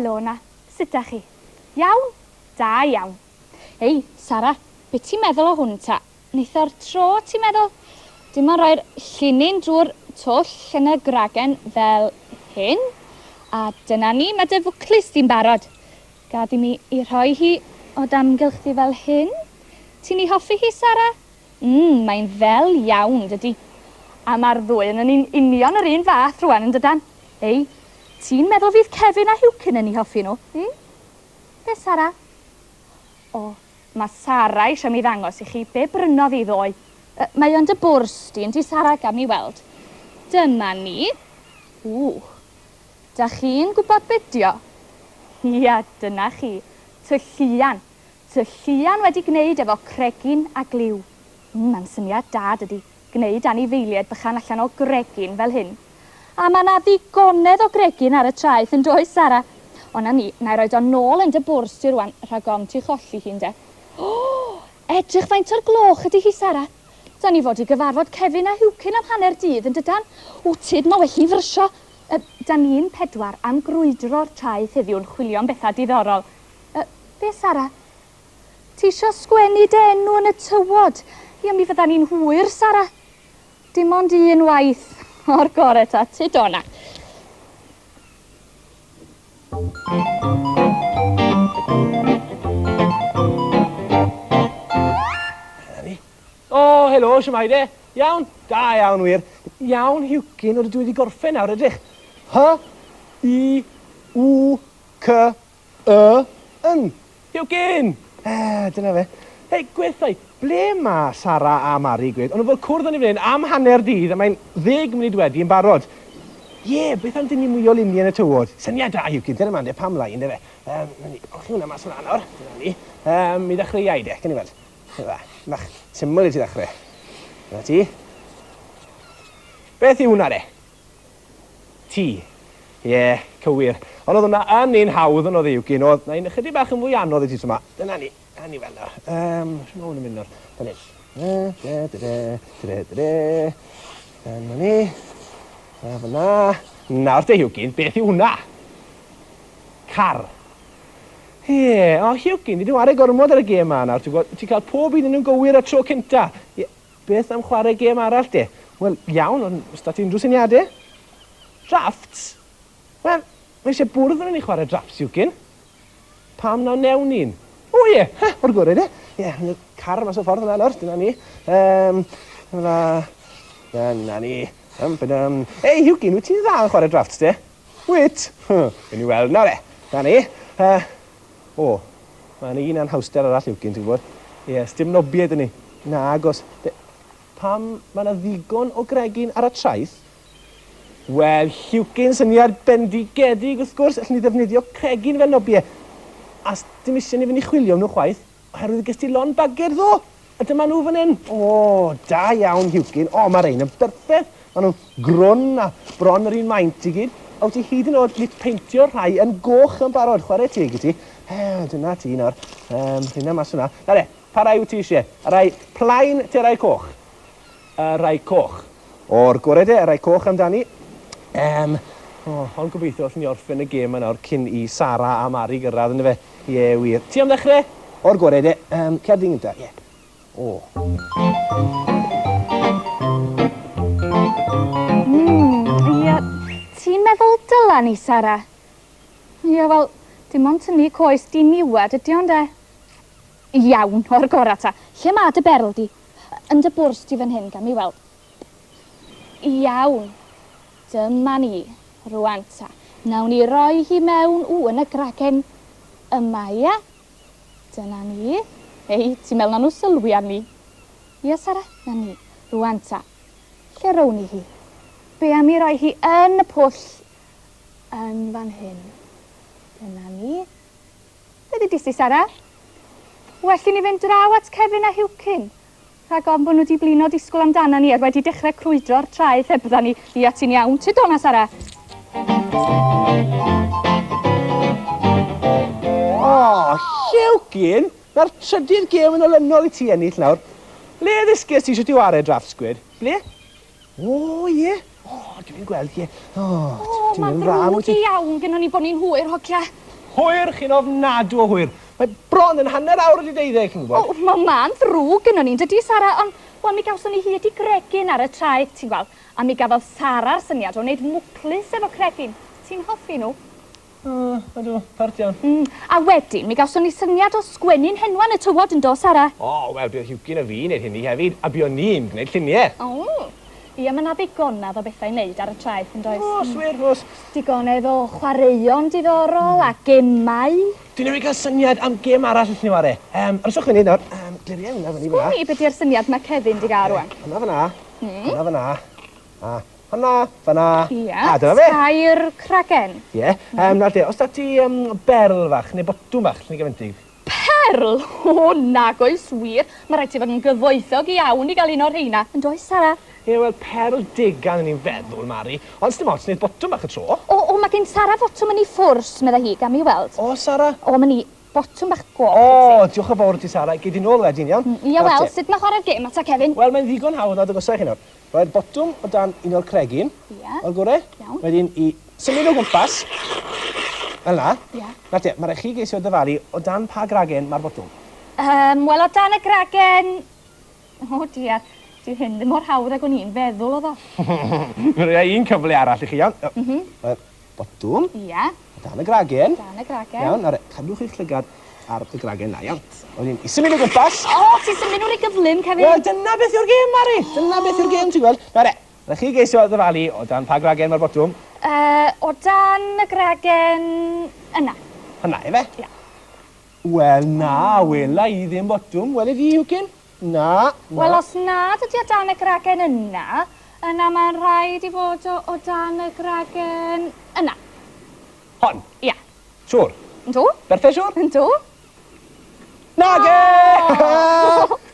Helo na, sut ydych chi? Iawn? Da iawn. Ei, Sara, beth ti'n meddwl o hwn ta? Neith o'r tro, ti'n meddwl? Dim ond rhoi'r llinyn drwy'r twll yn y gragen fel hyn. A dyna ni, mae dy fwclis di'n barod. Gad i mi i rhoi hi o damgylch di fel hyn. Ti'n ei hoffi hi, Sara? Mae'n fel iawn, dydy. A mae'r ddwy yn union yr un fath rwan yn dydan. Ei, ti'n meddwl fydd Kevin a Hewkin yn ei hoffi nhw? Be, Sara? O, mae Sara eisiau mi ddangos i chi be brynodd i ddoi. Mae o'n dy bwrs di, yn di Sara gam i weld. Dyma ni. Da chi'n gwybod bydio? Ia, dyna chi. Tylluan. Tylluan wedi gwneud efo cregyn a gliw. Mae'n syniad da dydy. Gwneud anifeiliaid bychan allan o gregyn fel hyn. A mae yna ddigonedd o gregyn ar y traeth yn does, Sara. Ond na ni, na i roed o'n nôl yn dy bwrs ti rwan, rhag ofn ti cholli hi'n de. Edrych faint o'r gloch ydy hi, Sara. Da ni fod i gyfarfod Kevin a Hewkin am hanner dydd yn dydan. Tyd, mae well i frysio. Da ni'n 4 am grwydro'r traeth heddiw'n chwilio am bethau diddorol. Be, Sara? Ti isio sgwennu dy enw yn y tywod? Ia, mi fydda ni'n hwyr, Sara. Dim ond un waith o'r gorau ta, ti dona. O, helo, siwmai de? Iawn? Da iawn wir. Iawn, Hewkin, o'r dwi wedi gorffen nawr, edrych. H-I-W-K-E-N. Hewkin! Dyna fe. Hei, gweithio, ble mae Sara a Mari gwed? Ond nhw fel cwrdd yn ei fynd am hanner dydd a mae'n 10 munud wedi yn barod. Beth am dyn ni mwy o luniau yn y tywod? Syniad da, Hewkin, dyna man de, pam lai, ynddo fe. Olchi hwnna mas hwnna nawr, dyna ni. Mi ddechrau iau de, gen i weld. Mach, syml i ti ddechrau. Dyna ti. Beth yw hwnna de? Ti. Cywir. Ond oedd hwnna yn un hawdd yn oedd Hewkin, oedd na un ychydig bach yn fwy anodd i ti yma. Dyna ni. Dyna ni fel nawr. Sy'n hwn yn mynd nawr. Dyna ni. Fyna. Nawr te Hewkin, beth yw hwnna? Car. Hewkin, ni wedi chwarae gormod ar y gêm yma nawr. Ti'n cael pob un yn gywir y tro cynta. Beth am chwarae gêm arall de? Wel, iawn, ond oes da ti unrhyw syniadau? Drafts? Wel, mae eisiau bwrdd yn ni chwarae drafts, Hewkin. Pam naw newn ni'n? O'r gorau de. Car mas o ffordd yna nawr, dyna ni. Dyna ni. Ei, Hewkin, wyt ti'n dda yn chwarae drafts de? Wyt? Yn i weld nawr e. Dyna ni. Mae'n un anhawster arall Hewkin, ti'n gwybod? Sdim nobiaid yn ni. Na, agos. Pam mae yna ddigon o gregyn ar y traeth? Wel, Hewkin, syniad bendigedig wrth gwrs, allan ni ddefnyddio cregyn fel nobiau. A dim eisiau ni fynd i chwilio nhw chwaith, oherwydd gys ti lon bager ddo. A dyma nhw fan hyn. Da iawn, Hewkin. Mae'r ein yn berffaith. Maen nhw'n grwn a bron yr un maint i gyd. A wyt ti hyd yn oed wedi peintio rhai yn goch yn barod. Chwarae teg i ti. Dyna ti nawr. Hynna mas hwnna. Na de, pa rai wyt ti eisiau? Y rai plaen te rai coch? Y rai coch. O'r gorau de, y rai coch amdani. Ond gobeithio allwn ni orffen y gêm yna o'r cyn i Sara a Mari gyrraedd yn y fe. Wir. Ti am ddechrau? O'r gorau de. Cerdyn gyda. Ti'n meddwl dyla ni, Sara? Wel, dim ond tynnu coes di niwad ydi ond e. Iawn, o'r gorau ta. Lle mae dy berl di? Yn dy bwrs di fan hyn, gam i weld. Iawn. Dyma ni, rwan ta. Nawn ni roi hi mewn, yn y gragen yma, ia? Dyna ni. Ei, ti'n meddwl na nhw sylwi arni? Ia, Sara? Na ni. Rwan ta. Lle rown ni hi? Be am i roi hi yn y pwll yn fan hyn? Dyna ni. Be di disi, Sara? Well i ni fynd draw at Kevin a Hewkin. Rhag ofn bod nhw wedi blino disgwyl amdana ni a wedi dechrau crwydro'r traeth heb bydda ni. Ia, ti'n iawn. Ti dona, Sara? Hewkin! Mae'r trydydd gêm yn olynol i ti ennill nawr. Le ddysges ti eisiau ti wario drafts gwed? Ble? Dwi'n gweld, mae'n ddrwg i iawn gyda ni bod ni'n hwyr, hogia. hwyr, chi'n ofnadw o hwyr. Mae bron yn hanner awr wedi 12, chi'n gwybod? O, mae ma'n ddrwg gynnon ni'n dydi, Sara, ond wel, mi gawson ni hyd i Gregin ar y traeth, ti'n gweld, a mi gafodd Sara'r syniad o wneud mwclus efo Cregin. Ti'n hoffi nhw? Ydw, part iawn. A wedyn, mi gawson ni syniad o sgwennu'n henwan y tywod yn do, Sara. O, wel, bydd Hugin a fi wneud hynny hefyd, a buon ni'n gwneud lluniau. O, ia, mae na ddigonedd o bethau i wneud ar y traeth yn does? O, swir, os. Digonedd o chwaraeon diddorol a gemau. Dwi newydd cael syniad am gêm arall wrth ni ware. Os o'ch chi'n neud nawr, gliriau hwnna fyny fyna. Ni, beth yw'r syniad mae Kevin di gael rwan? Hwna fyna, hwna fyna, a hwna fyna. Ia, A dyna fe. tair cragen. Ie, nawr te, os da ti berl fach neu botwm fach, llyn i gyfyntig? Perl? O, nag oes wir. Mae rhaid ti fod yn gyfoethog iawn i gael un o'r rheina. Yn does, Sara? Ie, wel, perl digan yn ni'n feddwl, Mari. Ond sdim ots, wneud botwm bach y tro. O, mae gen Sara fotwm yn ei ffwrs, medda hi, gam i weld. O, Sara. O, mae ni botwm bach goch. O, diolch yn fawr ti, Sara. Gei di nôl wedyn, iawn? Ia, Nawr wel, te. sut mae chwarae'r gêm ata, Kevin? Wel, mae'n ddigon hawdd nad agosau chi nawr. Roedd botwm o dan un o'r cregin, Ia. o'r gore. Iawn. Wedyn i symud o gwmpas. Fel na. Ia. Nawr te, mae rhaid chi geisio dyfalu o dan pa gragen mae'r botwm. Wel, o dan y gragen... O, dia, di hyn ddim mor hawdd ag o'n i'n feddwl o ddo. Mae'n rhaid un cyfle arall i chi, iawn. Wel, botwm Ia, o dan y gragen. dan y gragen. Iawn, nawr, cadwch eich llygad ar y gragen na, iawn. Wedyn i symud o gwmpas. O, ti'n symud nhw'n ei gyflym, Kevin? Wel, dyna beth yw'r gêm, Mari. Dyna beth yw'r gêm, ti'n gweld? Nawr, rhaid chi geisio ddyfalu o dan pa gragen mae'r botwm. O dan y gragen... yna. Hynna, efe? Ia. Wel, na, wela i ddim botwm. Wele di, Hwcyn? Na. Wel, os nad ydi o dan y gragen yna, yna mae'n rhaid i fod o dan y gragen... yna. Hon, Ia. siwr. Yndw? Berthe siwr? Yndw? Nage!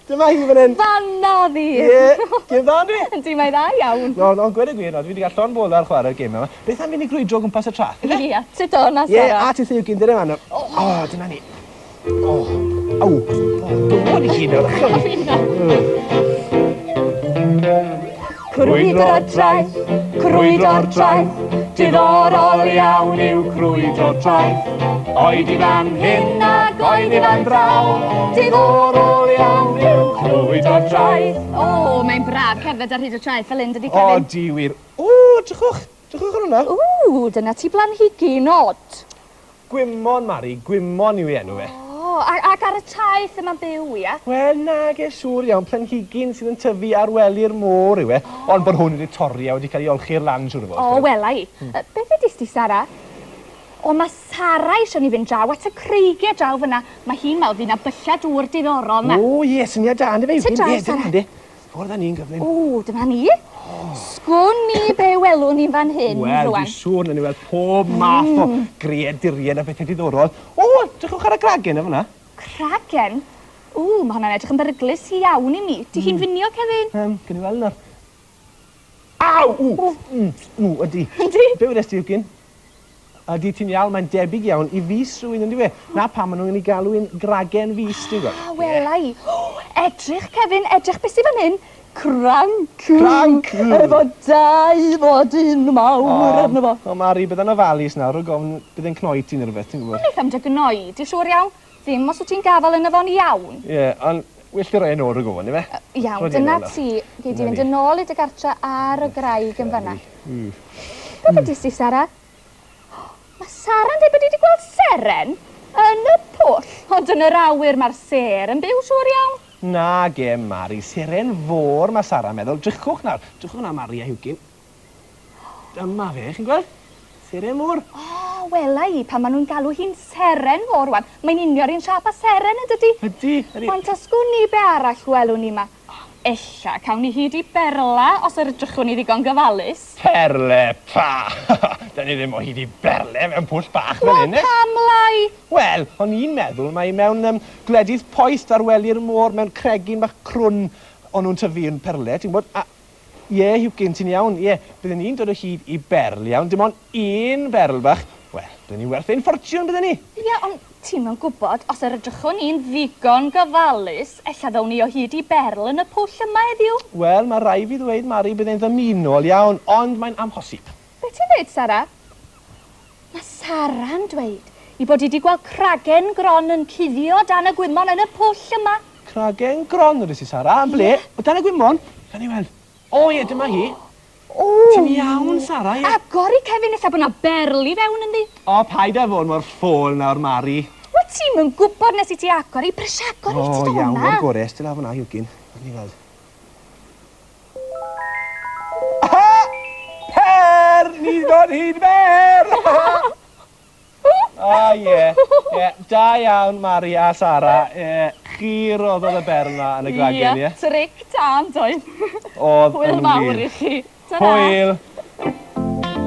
Dyma hi fan hyn. Fanna ddi! Ie, gym dda ni. Yndi, mae dda iawn. No, ond gweud y gwir, no, dwi wedi gael llon bol ar chwarae'r gêm yma. Beth am fynd i grwydro o gwmpas y trath? Ia, sut o na, Ie, Sara? a ti ddweud gyn dyn yma. O, dyna ni. O, aw. Dwi'n i gyd nawr. Crwydro'r traeth, crwydro'r traeth, Diddorol iawn yw crwydro'r traeth. Oed i fan hyn ac oed i fan draw. Diddorol iawn yw crwydro'r traeth. O, mae'n braf cerdded ar hyd y traeth fel un dydi, O, Kevin? di wir. O, drychwch. Drychwch ar hwnna. Ww, dyna ti blanhigyn od. Gwymon, Mari. Gwymon yw ei enw e. O, ac ar y traeth yma'n byw, ia? Wel, nag e, siŵr iawn. Planhigyn sydd yn tyfu ar wely'r môr yw e. Ond bod hwn wedi torri a wedi cael ei olchi'r lan, siŵr o fod. O, wela i. Beth ydys ti, Sara? O, mae Sara eisiau ni fynd draw at y creigiau draw fyna. Mae hi'n meddwl fydd na bylla dŵr diddorol na. O, ie, syniad da, ynddo fe. Ti draw, Ie, Sara? dyna, Ffordd â ni'n gyflym. O, dyma ni. Sgwn ni be welwn ni'n fan hyn, Wel, rwan. dwi'n siŵr na ni weld pob math o greaduried a bethau diddorol. O, drychwch ar y gragen efo hwnna. Cragen? O, mae hwnna'n edrych yn beryglus iawn i mi. Di hi'n finio, Kevin? Gyn i weld nawr. Aw! Ydi. Ydi? Be wedys ti, Hwcyn? Ydi ti'n iawn, mae'n debyg iawn i fus rhywun, ynddi fe? Na pam maen nhw'n ei galw un gragen fus, ti'n gwybod? Wela i. Edrych, Kevin, edrych beth sydd fan hyn. Cranc. Cranc. Efo dau fodyn mawr arno fo. O, Mari, bydd yn ofalus nawr, o gofn bydd yn cnoi ti'n rhywbeth, ti'n gwybod? Beth am dy gnoi, di siŵr iawn? Ddim os wyt ti'n gafel yn efo'n iawn. Ie, ond well ti roi yn o'r o gofn, ife? Iawn, Roi di dyna nôl o. ti. Gei di Dyna fynd ni. yn ôl i dy gartre ar y graig yn fanna. Beth ydys ti, Sara? Mae Sara'n dweud bod wedi gweld seren yn y pwll. Ond yn yr awyr mae'r ser yn byw siŵr iawn. Na gem, Mari. Seren fôr mae Sara meddwl. Drychwch nawr. Drychwch nawr, Mari a Hwcyn. Dyma fe, chi'n gweld? Seren môr. O, wela i, pan maen nhw'n galw hi'n seren fawr wan. Mae'n unio'r un siap a seren ydy. Ydi, ydi. Ond tasgwn ni be arall welwn ni ma. Ella, cawn ni hyd i berla os yr ydrychwn ni ddigon gyfalus. Perle, pa! Da ni ddim o hyd i berle mewn pwll bach fel Wel, hyn, e? pam lai? Wel, o'n i'n meddwl mae mewn gwledydd poeth ar wely'r môr mewn cregyn bach crwn o'n nhw'n tyfu yn perle, ti'n gwybod? A ie, Hwcyn, ti'n iawn, ie, byddwn ni'n dod o hyd i berl iawn, dim ond un berl bach. Wel, byddwn ni werth ein ffortiwn byddwn ni. Ie, ond ti'n yn gwybod, os yr ydrychwn ni'n ddigon gyfalus, ella ddawn ni o hyd i berl yn y pwll yma heddiw. Wel, mae rai fi ddweud, Mari, byddai'n ddymunol iawn, ond mae'n amhosib. Be ti'n dweud, Sara? Mae Sara'n dweud i bod i wedi gweld cragen gron yn cuddio dan y gwymon yn y pwll yma. Cragen gron ydych ti, Sara. Am ble? O dan y gwymon? Gan i weld. O ie, dyma hi. Ti'n iawn, Sara, ie. Agor i Kevin eitha bod na berl i fewn yndi. O, paid â fod mor ffôl nawr, Mari. Wyt ti'n mynd gwybod nes i ti agor i presiagor i ti O, do iawn, hwnna. o'r gore, still af hwnna, Hugin. Gan i weld. Aha! Per! Ni ddod hyd fer! O, ie. Da iawn, Mari a Sara. Chi roddodd y ber yna yn y gragen, ie? Tric tan, doedd. Oedd Hwyl yn mawr wir. i chi. Ta-ra. Hwyl.